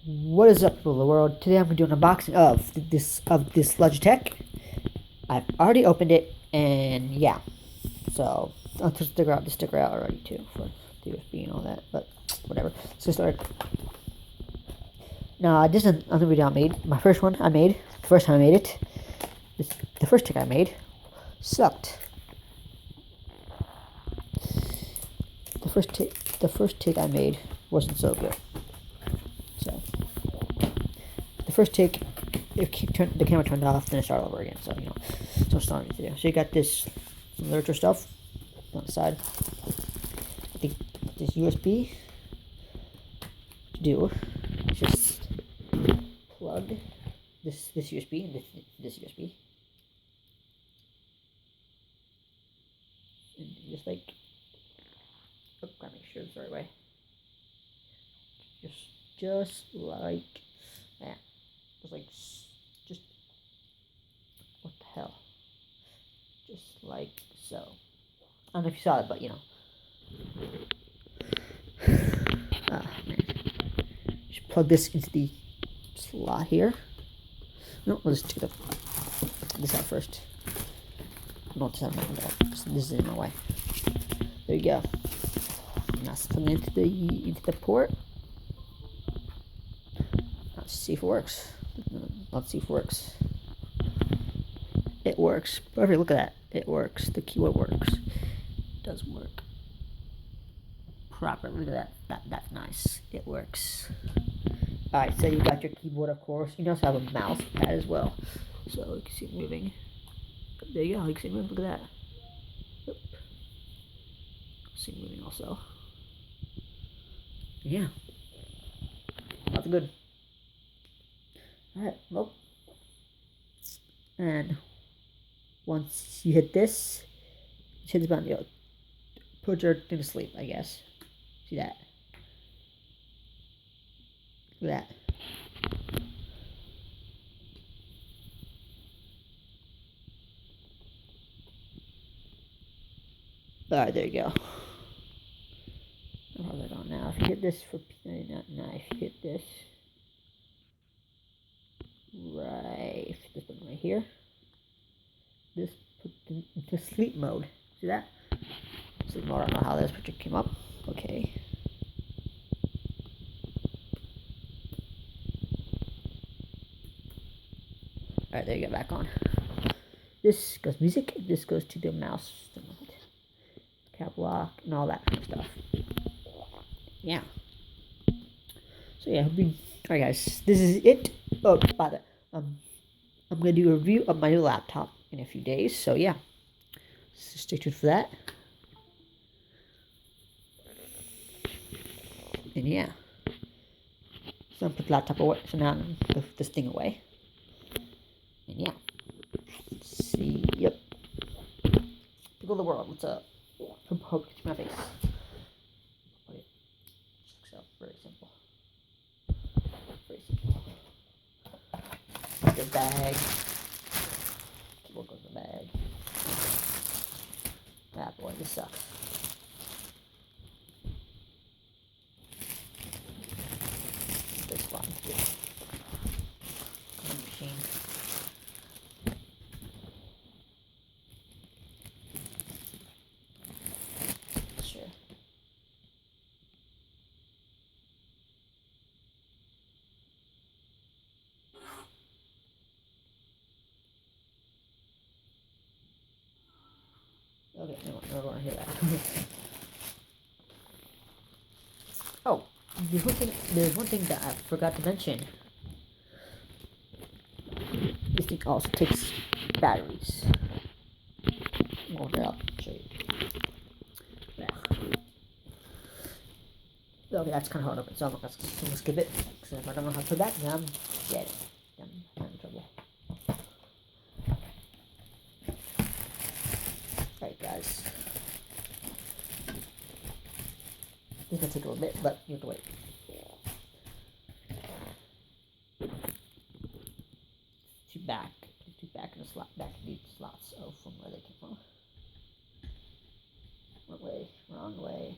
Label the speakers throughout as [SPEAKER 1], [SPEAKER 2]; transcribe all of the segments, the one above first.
[SPEAKER 1] What is up, rule of the world? Today I'm gonna do an unboxing of this Logitech. I've already opened it, and yeah, so I'll just sticker out the sticker out already too for the USB and all that. But whatever. Let's get started. Now this is another video I made. My first one I made. The first time I made it. The first tick I made sucked. The first tick I made wasn't so good. So the first take, the camera turned off, then it started over again. So so it's not to do. So you got this some literature stuff on the side. I think this USB to do just plug this USB and this USB, and just like, oh, gotta make sure it's the right way. Just like that. Just what the hell? Just like so. I don't know if you saw it, but oh man. Just plug this into the slot here. No, we'll just take this out first. No, this is in my way. There you go. Now let's plug it into the port. Let's see if it works. Let's see if it works. It works. Perfect. Look at that. It works. The keyboard works. It does work properly. Look at that. That's nice. It works. Alright, so you got your keyboard, of course. You also have a mouse pad as well. So you can see it moving. There you go. You can see it moving. Look at that. Yep. See it moving also. Yeah. That's good. Alright, well. And once you hit this, hit this button, put your thing to sleep, I guess. See that? Look at that. Alright, there you go. How's it on now? If you hit this for P99, if you hit this button right here, this put into sleep mode. See that? Sleep mode. I don't know how this picture came up. Okay. Alright, there you go, back on. This goes music, this goes to the mouse, cap lock, and all that kind of stuff. Yeah. So yeah, alright guys, this is it. Oh, by the way, I'm gonna do a review of my new laptop in a few days, so yeah. So stay tuned for that. And yeah. So I'm gonna put the laptop away, so now I'm gonna put this thing away. And yeah. Let's see, yep. People of the world, what's up? Hope it's my face. Okay. So, very simple. Very simple. The bag. Keyboard goes in the bag. Ah boy, this sucks. This one. Machine. Sure. Okay, no, I want to hear that. Oh, there's one thing that I forgot to mention. This thing also takes batteries. Well, I'll show you. Yeah. Okay, that's kind of hard to open, so I'm gonna skip it. Because if I don't know how to put that, then I'm dead. I'm in trouble. Alright, guys. This is gonna take a little bit, but you have to wait. Two back in the slot, back in the slots from where they came from. Wrong way.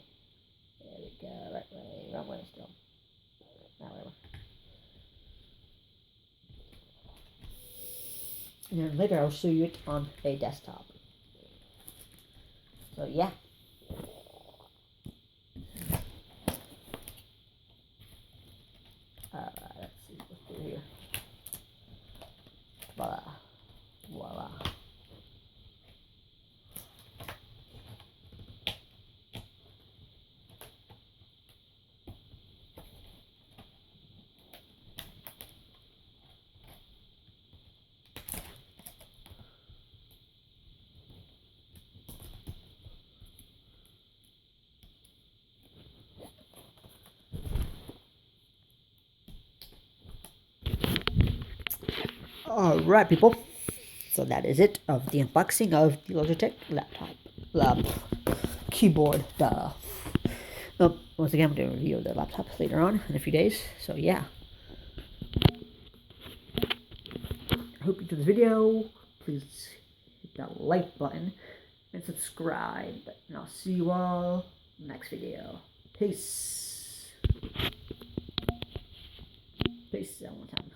[SPEAKER 1] There we go, right way, wrong way still. Now whatever. And then later I'll show you it on a desktop. So yeah. Let's see what's through here. Voila. Voila. Alright, people. So that is it of the unboxing of the Logitech laptop. Keyboard, duh. Once again, I'm doing a review of the laptop later on in a few days. So yeah. I hope you enjoyed this video. Please hit that like button and subscribe. And I'll see you all next video. Peace. Peace. One time.